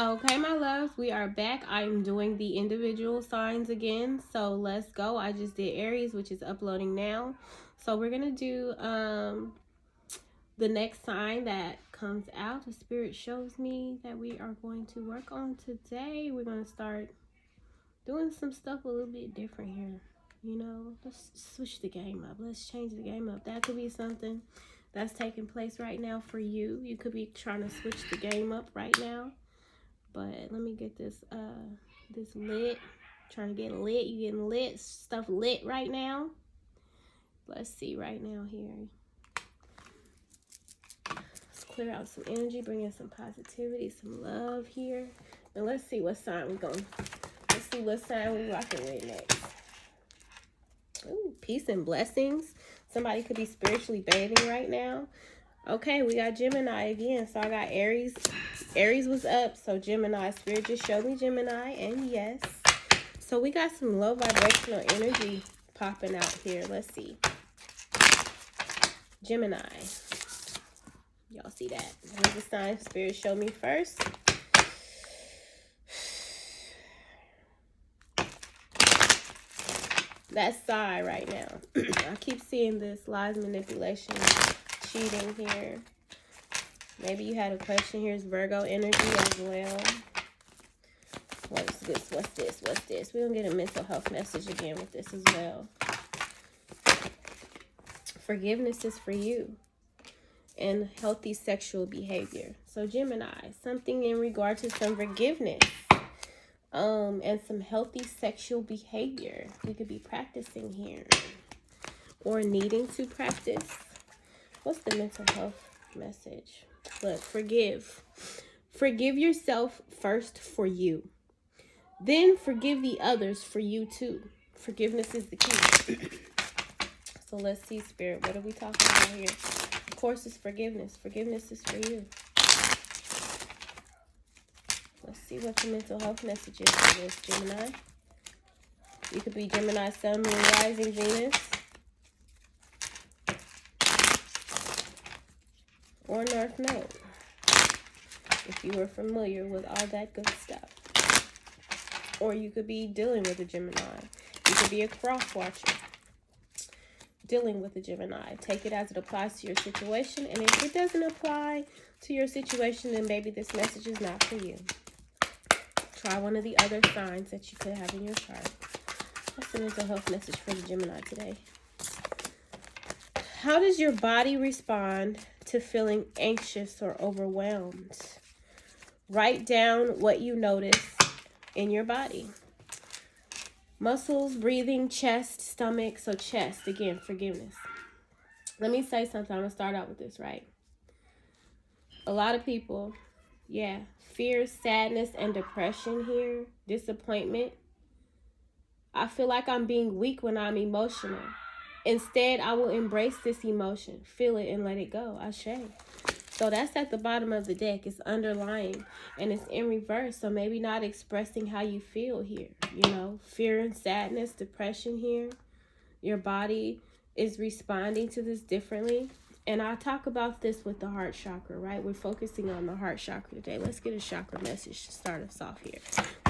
Okay, my loves, we are back. I'm doing the individual signs again. So let's go. I just did Aries, which is uploading now. So we're going to do the next sign that comes out. The spirit shows me that we are going to work on today. We're going to start doing some stuff a little bit different here. You know, let's switch the game up. Let's change the game up. That could be something that's taking place right now for you. You could be trying to switch the game up right now. But let me get this this lit. Trying to get lit. You getting lit. Stuff lit right now. Let's see right now here. Let's clear out some energy. Bring in some positivity, some love here. And let's see what sign we're going. Let's see what sign we're rocking with next. Ooh, peace and blessings. Somebody could be spiritually bathing right now. Okay, we got Gemini again. So I got Aries. Aries was up. So Gemini. Spirit just showed me Gemini. And yes. So we got some low vibrational energy popping out here. Let's see. Gemini. Y'all see that? Here's the sign Spirit showed me first. That's sigh right now. I keep seeing this lies, manipulation, cheating here. Maybe you had a question. Here's Virgo energy as well. What's this? What's this? What's this? We're going to get a mental health message again with this as well. Forgiveness is for you. And healthy sexual behavior. So Gemini, something in regard to some forgiveness. And some healthy sexual behavior you could be practicing here or needing to practice. What's the mental health message? Look, forgive yourself first for you, then forgive the others for you too. Forgiveness is the key. So let's see, Spirit, what are we talking about here? Of course, it's forgiveness. Forgiveness is for you. Let's see what the mental health message is for this, Gemini. You could be Gemini, Sun, Moon, Rising, Venus. Or North Node. If you were familiar with all that good stuff. Or you could be dealing with a Gemini. You could be a cross watcher. Dealing with a Gemini. Take it as it applies to your situation. And if it doesn't apply to your situation, then maybe this message is not for you. Try one of the other signs that you could have in your chart. What's the mental health message for the Gemini today? How does your body respond to feeling anxious or overwhelmed? Write down what you notice in your body. Muscles, breathing, chest, stomach. So chest, again, forgiveness. Let me say something. I'm going to start out with this, right? A lot of people, fear, sadness, and depression here. Disappointment. I feel like I'm being weak when I'm emotional. Instead, I will embrace this emotion. Feel it and let it go. Ashe. So that's at the bottom of the deck. It's underlying. And it's in reverse. So maybe not expressing how you feel here. You know, fear and sadness, depression here. Your body is responding to this differently. And I'll talk about this with the heart chakra, right? We're focusing on the heart chakra today. Let's get a chakra message to start us off here.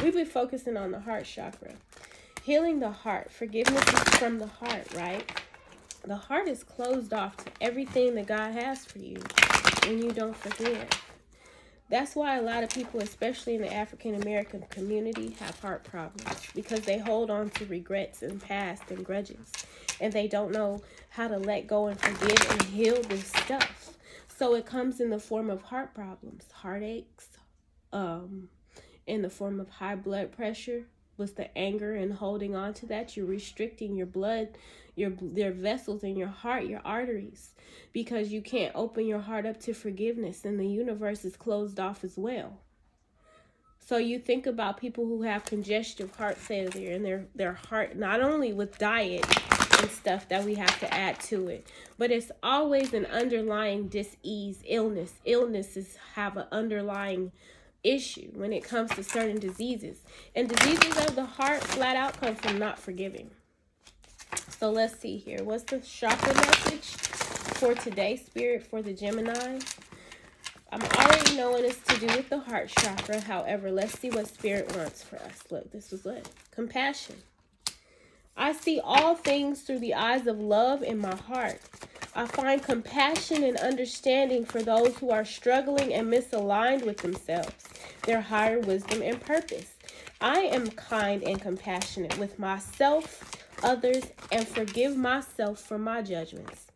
We've been focusing on the heart chakra. Healing the heart. Forgiveness is from the heart, right? The heart is closed off to everything that God has for you when you don't forgive. That's why a lot of people, especially in the African American community, have heart problems. Because they hold on to regrets and past and grudges. And they don't know how to let go and forgive and heal this stuff. So it comes in the form of heart problems, heartaches, in the form of high blood pressure. Was the anger and holding on to that? You're restricting your blood, your vessels in your heart, your arteries, because you can't open your heart up to forgiveness, and the universe is closed off as well. So you think about people who have congestive heart failure and their heart, not only with diet and stuff that we have to add to it, but it's always an underlying dis-ease, illness. Illnesses have an underlying issue when it comes to certain diseases. And diseases of the heart flat out come from not forgiving. So let's see here. What's the chakra message for today, Spirit, for the Gemini? I'm already knowing it's to do with the heart chakra. However, let's see what Spirit wants for us. Look, this was what? Compassion. I see all things through the eyes of love in my heart. I find compassion and understanding for those who are struggling and misaligned with themselves, their higher wisdom and purpose. I am kind and compassionate with myself, others, and forgive myself for my judgments.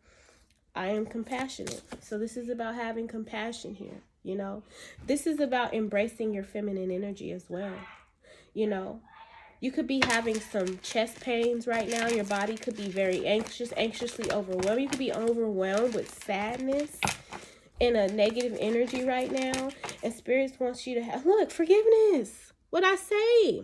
I am compassionate. So this is about having compassion here, you know. This is about embracing your feminine energy as well, you know. You could be having some chest pains right now. Your body could be very anxious, anxiously overwhelmed. You could be overwhelmed with sadness and a negative energy right now. And Spirit wants you to have, look, forgiveness. What I say.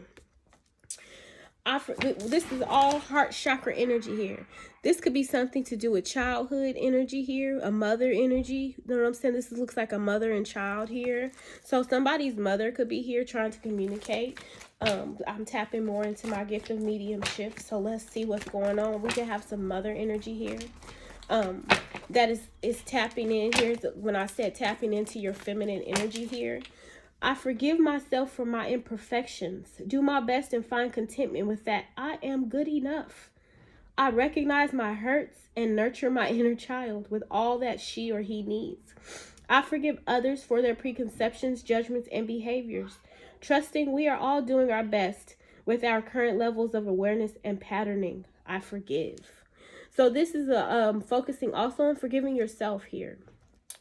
This is all heart chakra energy here. This could be something to do with childhood energy here, a mother energy. You know what I'm saying? This looks like a mother and child here. So somebody's mother could be here trying to communicate. I'm tapping more into my gift of mediumship. So let's see what's going on. We can have some mother energy here. That is tapping in here. When I said tapping into your feminine energy here. I forgive myself for my imperfections. Do my best and find contentment with that. I am good enough. I recognize my hurts and nurture my inner child with all that she or he needs. I forgive others for their preconceptions, judgments, and behaviors, trusting we are all doing our best with our current levels of awareness and patterning. I forgive. So this is focusing also on forgiving yourself here.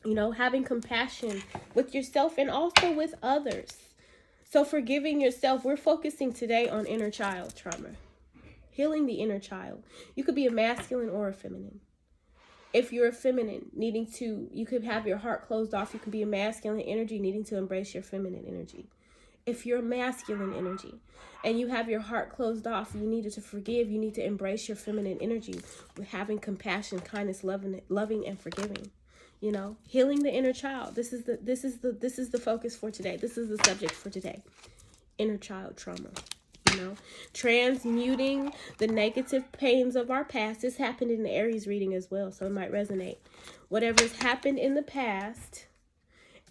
You know, having compassion with yourself and also with others. So forgiving yourself, we're focusing today on inner child trauma. Healing the inner child. You could be a masculine or a feminine. If you're a feminine, you could have your heart closed off. You could be a masculine energy needing to embrace your feminine energy. If you're a masculine energy and you have your heart closed off, you needed to forgive. You need to embrace your feminine energy with having compassion, kindness, loving, and forgiving. You know, healing the inner child. This is the focus for today. This is the subject for today. Inner child trauma. You know, transmuting the negative pains of our past. This happened in the Aries reading as well, so it might resonate. Whatever's happened in the past,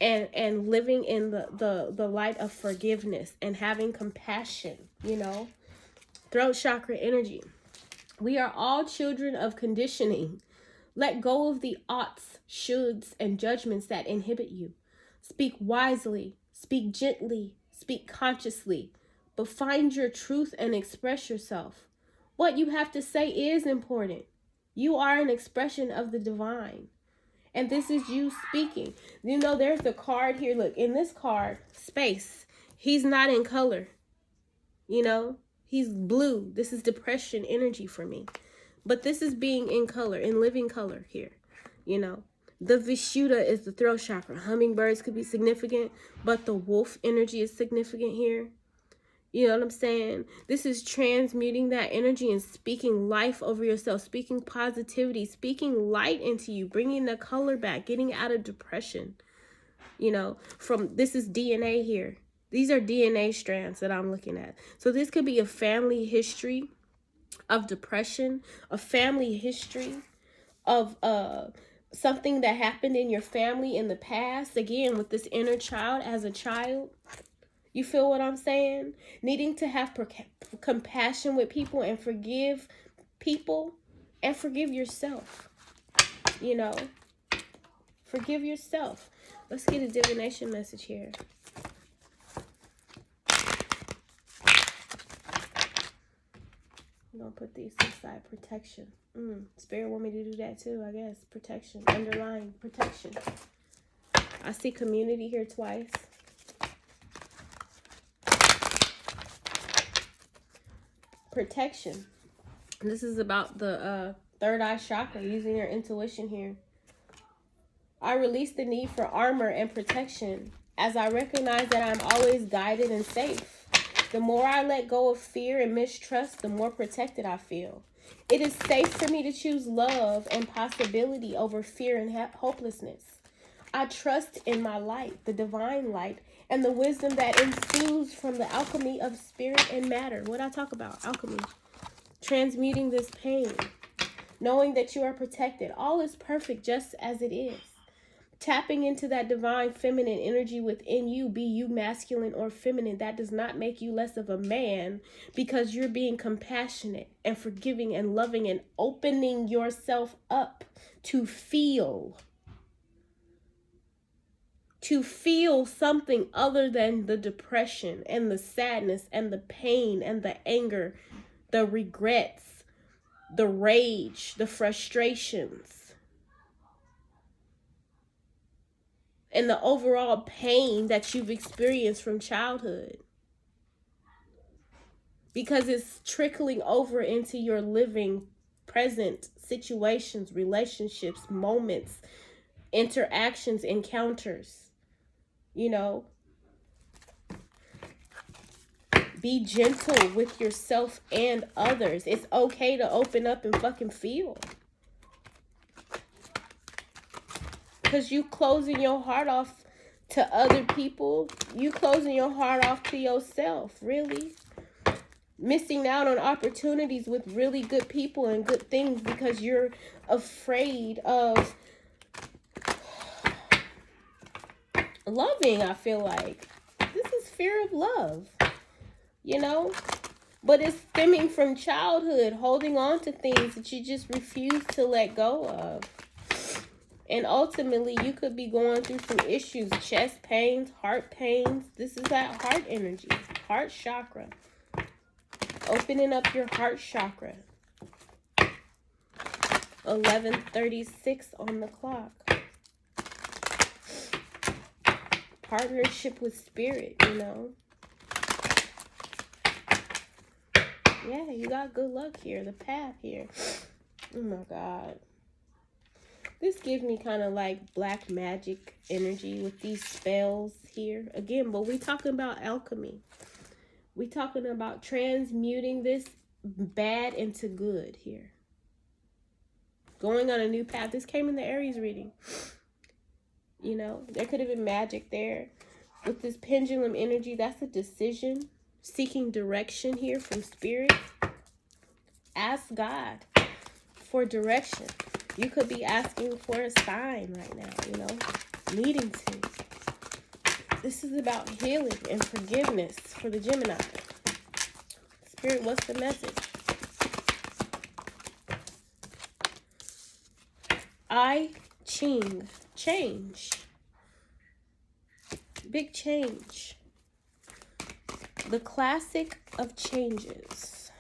and living in the light of forgiveness and having compassion. You know, throat chakra energy. We are all children of conditioning. Let go of the oughts, shoulds, and judgments that inhibit you. Speak wisely, speak gently, speak consciously, but find your truth and express yourself. What you have to say is important. You are an expression of the divine. And this is you speaking. You know, there's the card here. Look, in this card, space. He's not in color. You know, he's blue. This is depression energy for me. But this is being in color, in living color here, you know. The Vishuddha is the throat chakra. Hummingbirds could be significant, but the wolf energy is significant here. You know what I'm saying? This is transmuting that energy and speaking life over yourself, speaking positivity, speaking light into you, bringing the color back, getting out of depression. You know, this is DNA here. These are DNA strands that I'm looking at. So this could be a family history of depression, a family history of something that happened in your family in the past. Again, with this inner child as a child. You feel what I'm saying? Needing to have compassion with people and forgive people and forgive yourself. You know, forgive yourself. Let's get a divination message here. I'm going to put these aside. Protection. Spirit want me to do that too, I guess. Protection. Underlying protection. I see community here twice. Protection. This is about the third eye chakra, using your intuition here. I release the need for armor and protection as I recognize that I'm always guided and safe. The more I let go of fear and mistrust, the more protected I feel. It is safe for me to choose love and possibility over fear and hopelessness. I trust in my light, the divine light, and the wisdom that ensues from the alchemy of spirit and matter. What I talk about, alchemy. Transmuting this pain. Knowing that you are protected. All is perfect just as it is. Tapping into that divine feminine energy within you, be you masculine or feminine, that does not make you less of a man, because you're being compassionate and forgiving and loving and opening yourself up to feel something other than the depression and the sadness and the pain and the anger, the regrets, the rage, the frustrations, and the overall pain that you've experienced from childhood. Because it's trickling over into your living present situations, relationships, moments, interactions, encounters. You know, be gentle with yourself and others. It's okay to open up and fucking feel. Because you closing your heart off to other people, you closing your heart off to yourself, really. Missing out on opportunities with really good people and good things because you're afraid of loving, I feel like. This is fear of love, you know? But it's stemming from childhood, holding on to things that you just refuse to let go of. And ultimately, you could be going through some issues, chest pains, heart pains. This is that heart energy, heart chakra. Opening up your heart chakra. 11:36 on the clock. Partnership with spirit, you know. Yeah, you got good luck here. The path here. Oh my God. This gives me kind of like black magic energy with these spells here. Again, but we talking about alchemy. We talking about transmuting this bad into good here. Going on a new path. This came in the Aries reading. You know, there could have been magic there. With this pendulum energy, that's a decision. Seeking direction here from spirit. Ask God for direction. You could be asking for a sign right now, you know, needing to. This is about healing and forgiveness for the Gemini. Spirit, what's the message? I Ching, change. Big change. The classic of changes.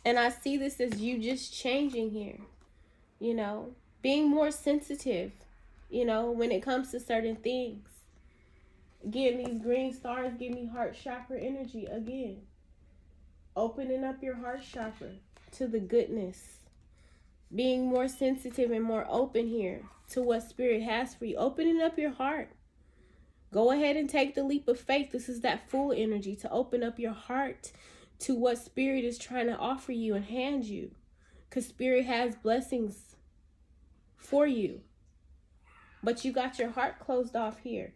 And I see this as you just changing here, you know, being more sensitive, you know, when it comes to certain things. Again, these green stars give me heart chakra energy again. Opening up your heart chakra to the goodness. Being more sensitive and more open here to what spirit has for you. Opening up your heart. Go ahead and take the leap of faith. This is that full energy to open up your heart to what spirit is trying to offer you and hand you. Because spirit has blessings for you. But you got your heart closed off here.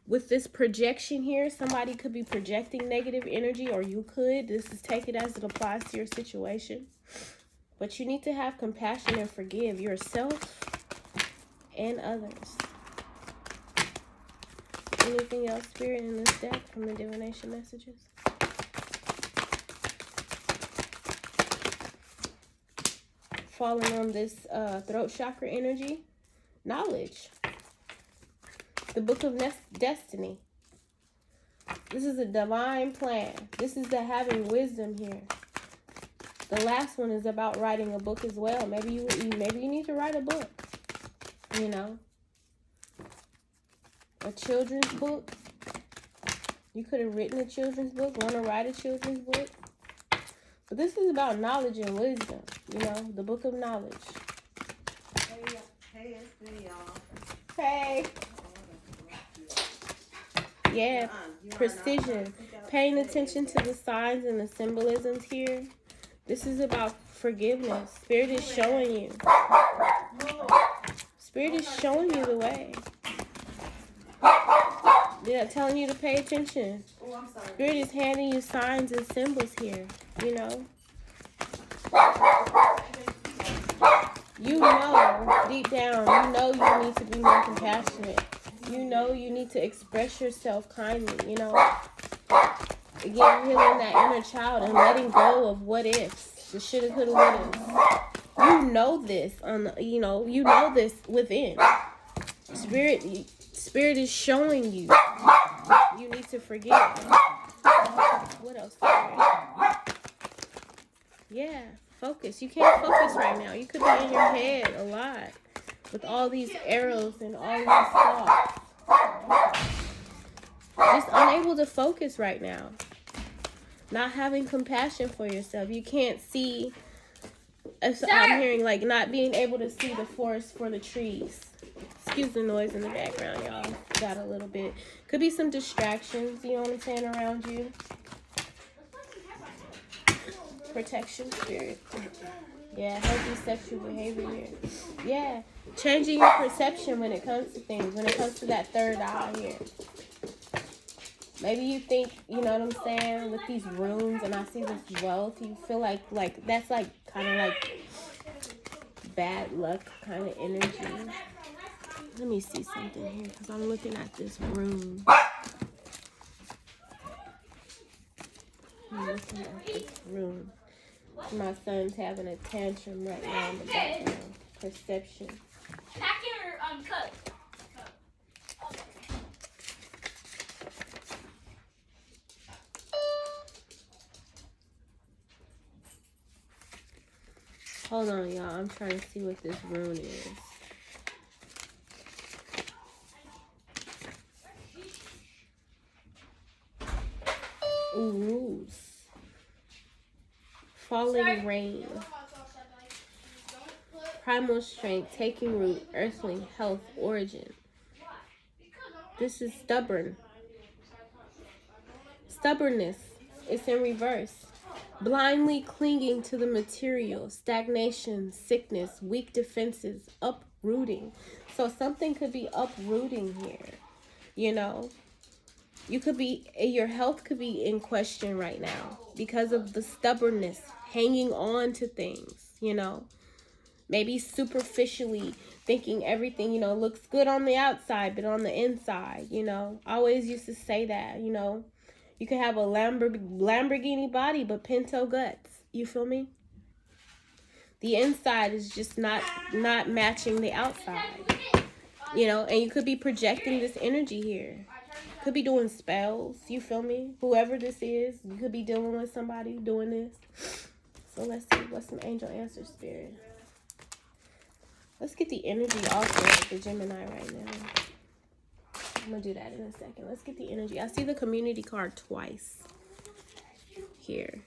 With this projection here, somebody could be projecting negative energy, or you could. This is take it as it applies to your situation. But you need to have compassion and forgive yourself and others. Anything else, spirit, in this deck from the divination messages? Falling on this throat chakra energy, knowledge. The book of destiny. This is a divine plan. This is the having wisdom here. The last one is about writing a book as well. Maybe you need to write a book. You know, a children's book. You could have written a children's book. Want to write a children's book? But this is about knowledge and wisdom. You know, the book of knowledge. Hey, it's me, y'all. Hey. Yeah, precision. Paying attention to the signs and the symbolisms here. This is about forgiveness. Spirit is showing you. Spirit is showing you the way. They're telling you to pay attention. Spirit is handing you signs and symbols here, you know. You know, deep down, you know you need to be more compassionate. You know you need to express yourself kindly, you know. Again, healing that inner child and letting go of what ifs. The shoulda, coulda, woulda. You know this you know this within. Spirit is showing you. You need to forgive. What else? Yeah, focus. You can't focus right now. You could be in your head a lot with all these arrows and all these thoughts. Just unable to focus right now. Not having compassion for yourself. You can't see. I'm hearing like not being able to see the forest for the trees. Excuse the noise in the background, y'all. Got a little bit. Could be some distractions, you know what I'm saying, around you. Protection spirit. Yeah, healthy sexual behavior here. Yeah, changing your perception when it comes to things. When it comes to that third eye here. Maybe you think, you know what I'm saying, with these runes and I see this wealth, you feel like that's like kind of like bad luck kind of energy. Let me see something here because I'm looking at this rune. I'm looking at this rune. My son's having a tantrum right now in the background. Perception. Pack your cut. Hold on, y'all. I'm trying to see what this rune is. Ooh, falling rain. Primal strength, taking root, earthling, health, origin. This is stubborn. Stubbornness. It's in reverse. Blindly clinging to the material, stagnation, sickness, weak defenses, uprooting. So something could be uprooting here, you know. You could be, your health could be in question right now because of the stubbornness, hanging on to things, you know. Maybe superficially thinking everything, you know, looks good on the outside, but on the inside, you know. I always used to say that, you know. You can have a Lamborghini body, but Pinto guts. You feel me? The inside is just not matching the outside. You know, and you could be projecting this energy here. Could be doing spells. You feel me? Whoever this is, you could be dealing with somebody doing this. So let's see what's some angel answer spirit. Let's get the energy also of the Gemini right now. I'm going to do that in a second. Let's get the energy. I see the community card twice here.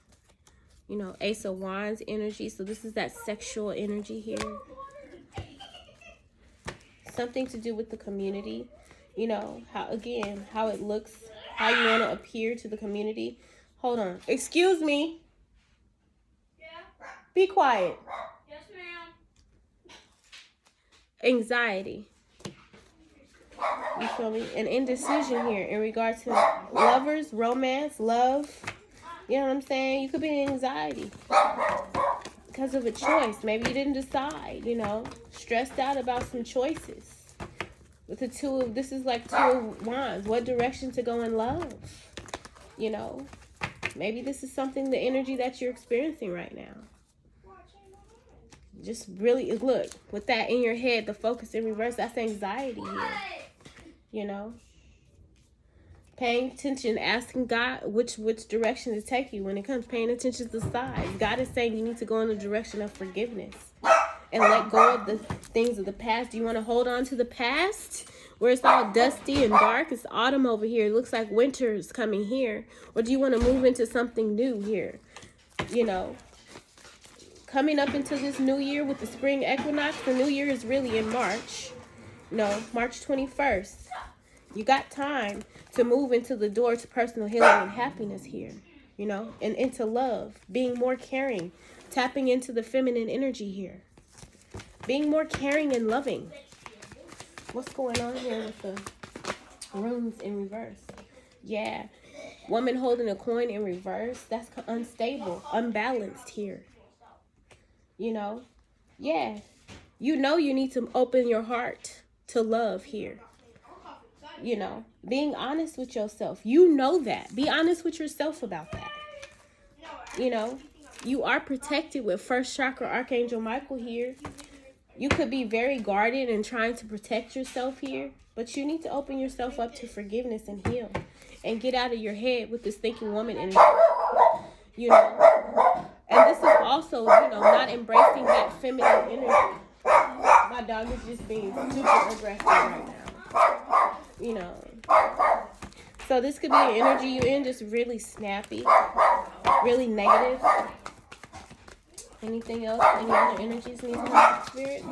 You know, Ace of Wands energy. So this is that sexual energy here. Something to do with the community. You know, how it looks, how you want to appear to the community. Hold on. Excuse me. Yeah? Be quiet. Yes, ma'am. Anxiety. You feel me? An indecision here in regards to lovers, romance, love. You know what I'm saying? You could be in anxiety because of a choice. Maybe you didn't decide, you know. Stressed out about some choices. With the this is like 2 of Wands. What direction to go in love? You know. Maybe this is something, the energy that you're experiencing right now. Just really, look, with that in your head, the focus in reverse, that's anxiety here. You know, paying attention, asking God which direction to take you when it comes, paying attention to the signs. God is saying you need to go in the direction of forgiveness and let go of the things of the past. Do you want to hold on to the past where it's all dusty and dark? It's autumn over here. It looks like winter is coming here. Or do you want to move into something new here? You know, coming up into this new year with the spring equinox. The new year is really in March. No, March 21st. You got time to move into the door to personal healing and happiness here, you know, and into love, being more caring, tapping into the feminine energy here, being more caring and loving. What's going on here with the runes in reverse? Yeah, woman holding a coin in reverse, that's unstable, unbalanced here, you know, yeah. You know you need to open your heart to love here. You know, being honest with yourself. You know that. Be honest with yourself about that. You know, you are protected with first chakra Archangel Michael here. You could be very guarded and trying to protect yourself here, but you need to open yourself up to forgiveness and heal and get out of your head with this thinking woman energy. You know, and this is also, you know, not embracing that feminine energy. My dog is just being super aggressive right now. You know, so this could be an energy you're in, just really snappy, really negative. Anything else? Any other energies need to come to spirit?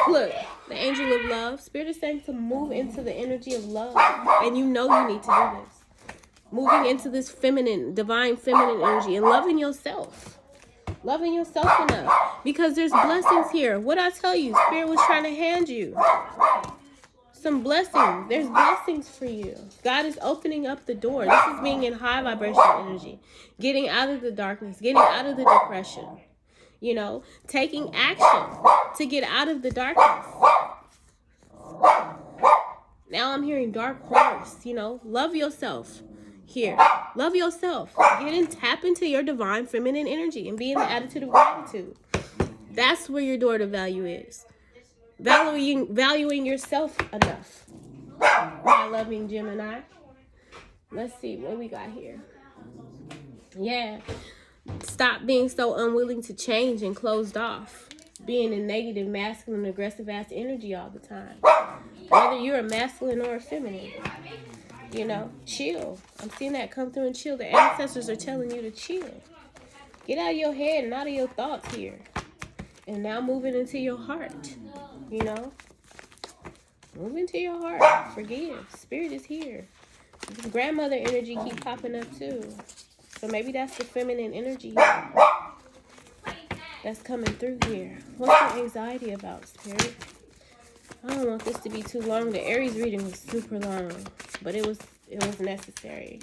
Look, the angel of love. Spirit is saying to move into the energy of love. And you know you need to do this. Moving into this feminine, divine feminine energy and loving yourself. Loving yourself enough. Because there's blessings here. What I tell you, Spirit was trying to hand you some blessings. There's blessings for you. God is opening up the door. This is being in high vibration energy. Getting out of the darkness. Getting out of the depression. You know, taking action to get out of the darkness. Now I'm hearing dark horse. You know, love yourself here. Love yourself. Get in, tap into your divine feminine energy and be in the attitude of gratitude. That's where your door to value is. Valuing yourself enough. My loving Gemini. Let's see what we got here. Yeah. Stop being so unwilling to change and closed off. Being in negative, masculine, aggressive ass energy all the time. Whether you're a masculine or a feminine. You know, chill. I'm seeing that come through and chill. The ancestors are telling you to chill. Get out of your head and out of your thoughts here. And now moving into your heart. You know, move into your heart. Forgive. Spirit is here. This grandmother energy keep popping up too. So maybe that's the feminine energy here that's coming through here. What's your anxiety about, Spirit? I don't want this to be too long. The Aries reading was super long, but it was necessary.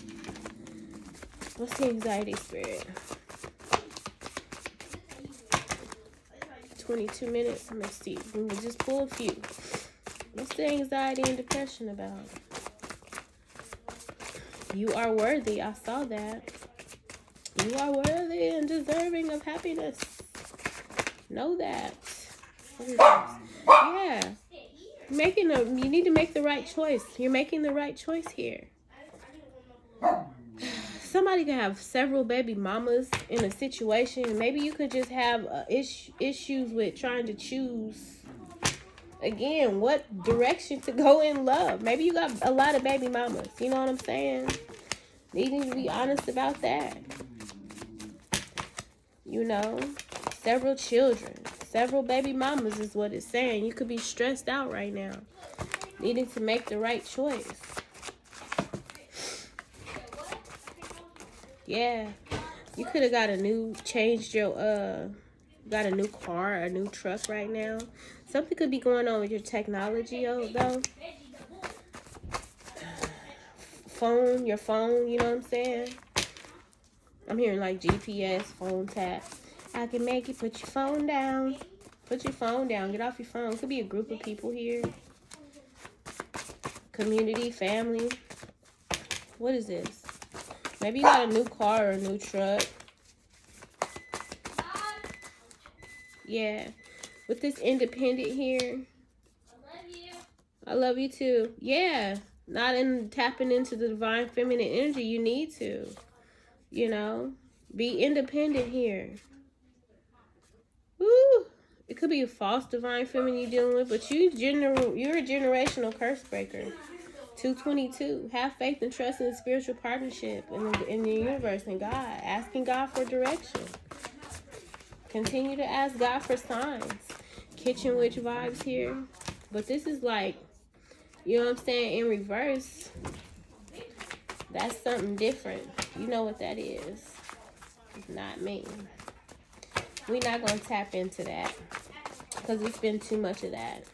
What's the anxiety, Spirit? 22 minutes. Let's see. We'll just pull a few. What's the anxiety and depression about? You are worthy. I saw that. You are worthy and deserving of happiness. Know that. What is this? Yeah. You need to make the right choice. You're making the right choice here. Somebody could have several baby mamas in a situation. Maybe you could just have issues with trying to choose, again, what direction to go in love. Maybe you got a lot of baby mamas. You know what I'm saying? Needing to be honest about that. You know, several children, several baby mamas is what it's saying. You could be stressed out right now. Needing to make the right choice. Yeah, you could have got got a new car, a new truck right now. Something could be going on with your technology, though. Your phone, you know what I'm saying? I'm hearing like GPS, phone tap. I can make you put your phone down. Put your phone down. Get off your phone. Could be a group of people here. Community, family. What is this? Maybe you got a new car or a new truck. Yeah. With this independent here. I love you too. Yeah. Not tapping into the divine feminine energy. You need to. You know. Be independent here. Woo. It could be a false divine feminine you're dealing with. But you're a generational curse breaker. 222. Have faith and trust in the spiritual partnership in the universe and God. Asking God for direction. Continue to ask God for signs. Kitchen witch vibes here. But this is like, you know what I'm saying, in reverse. That's something different. You know what that is. It's not me. We're not going to tap into that. Because it's been too much of that.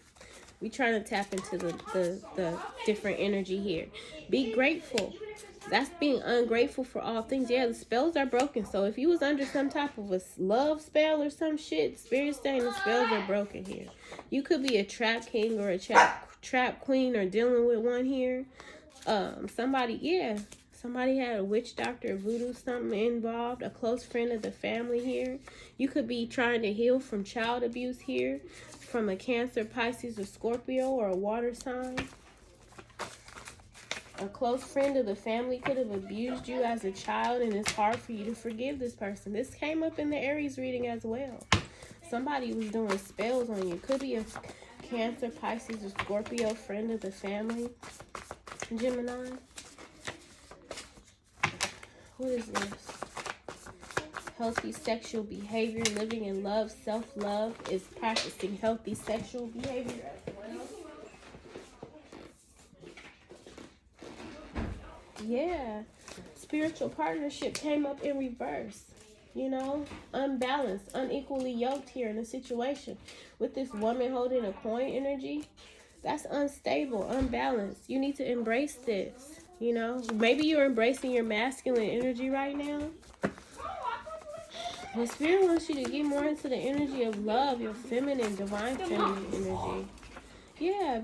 We're trying to tap into the different energy here. Be grateful. That's being ungrateful for all things. Yeah, the spells are broken. So if you was under some type of a love spell or some shit, Spirit's saying the spells are broken here. You could be a trap king or a trap queen or dealing with one here. Somebody had a witch doctor, voodoo, something involved, a close friend of the family here. You could be trying to heal from child abuse here, from a Cancer, Pisces, or Scorpio, or a water sign. A close friend of the family could have abused you as a child, and it's hard for you to forgive this person. This came up in the Aries reading as well. Somebody was doing spells on you. Could be a Cancer, Pisces, or Scorpio friend of the family. Gemini. What is this? Healthy sexual behavior, living in love, self-love is practicing healthy sexual behavior as well. Yeah, spiritual partnership came up in reverse. You know, unbalanced, unequally yoked here in a situation. With this woman holding a coin energy, that's unstable, unbalanced. You need to embrace this. You know, maybe you're embracing your masculine energy right now. But Spirit wants you to get more into the energy of love, your feminine, divine feminine energy. Yeah,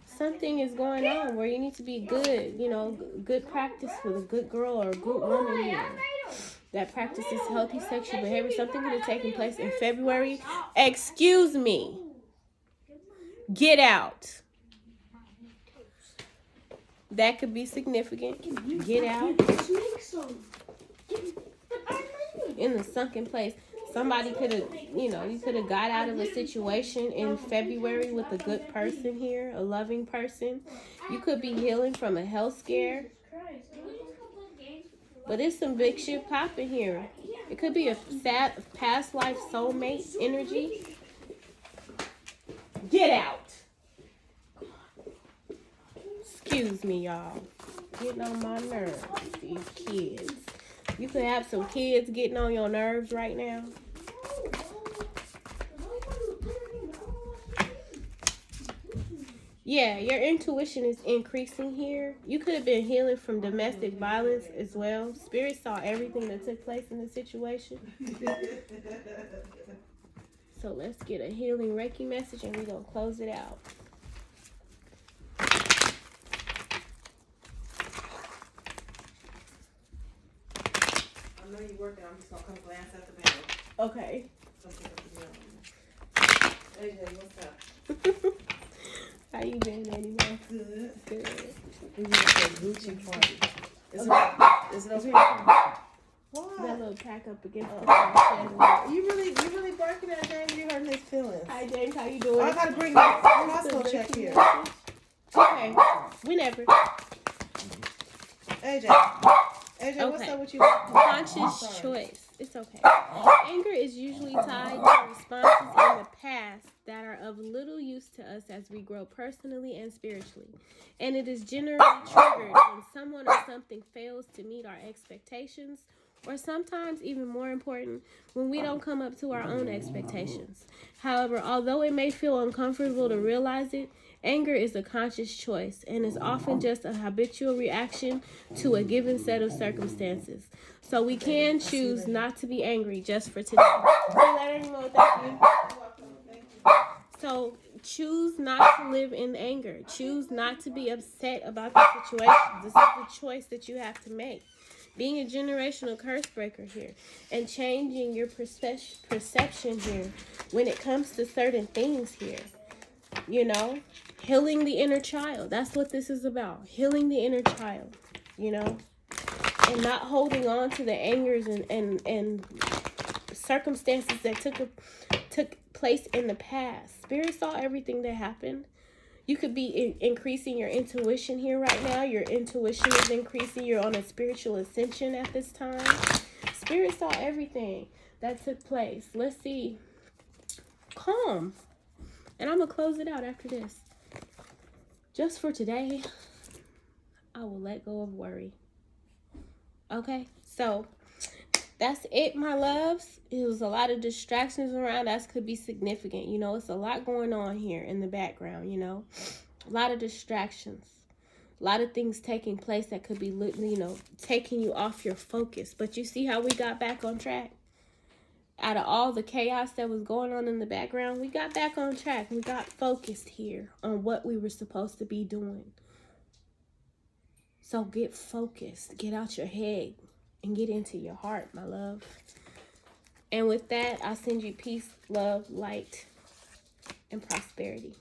something is going on where you need to be good, you know, good practice with a good girl or a good woman here that practices healthy sexual behavior. Something could have taken place in February. Excuse me. Get out. That could be significant. Get out. In the sunken place. Somebody could have, you could have got out of a situation in February with a good person here, a loving person. You could be healing from a health scare. But it's some big shit popping here. It could be a sad past life soulmate energy. Get out. Excuse me, y'all. Getting on my nerves, these kids. You could have some kids getting on your nerves right now. Yeah, your intuition is increasing here. You could have been healing from domestic violence as well. Spirit saw everything that took place in the situation. So let's get a healing Reiki message and we're going to close it out. I know you're working. I'm just going to come glance at the mail. Okay. AJ, what's up? How you been anyway? Good. Good. We went to a Gucci party. Is it okay? Why? That little pack up against the chest. You really barking at James. You hurting his feelings. Hi James, how you doing? I gotta bring my Costco check here. Okay, whenever. AJ, what's Okay. up with you? Conscious choice. It's okay. Anger is usually tied to responses in the past that are of little use to us as we grow personally and spiritually. And it is generally triggered when someone or something fails to meet our expectations, or sometimes, even more important, when we don't come up to our own expectations. However, although it may feel uncomfortable to realize it, anger is a conscious choice and is often just a habitual reaction to a given set of circumstances. So we can choose not to be angry just for today. So choose not to live in anger. Choose not to be upset about the situation. This is the choice that you have to make. Being a generational curse breaker here and changing your perception here when it comes to certain things here. You know, healing the inner child. That's what this is about. Healing the inner child, you know, and not holding on to the angers and circumstances that took place in the past. Spirit saw everything that happened. You could be increasing your intuition here right now. Your intuition is increasing. You're on a spiritual ascension at this time. Spirit saw everything that took place. Let's see. Calm. And I'm going to close it out after this. Just for today, I will let go of worry. Okay? So, that's it, my loves. It was a lot of distractions around. That could be significant. You know, it's a lot going on here in the background, you know. A lot of distractions. A lot of things taking place that could be, you know, taking you off your focus. But you see how we got back on track? Out of all the chaos that was going on in the background, we got back on track. We got focused here on what we were supposed to be doing. So get focused. Get out your head and get into your heart, my love. And with that, I send you peace, love, light, and prosperity.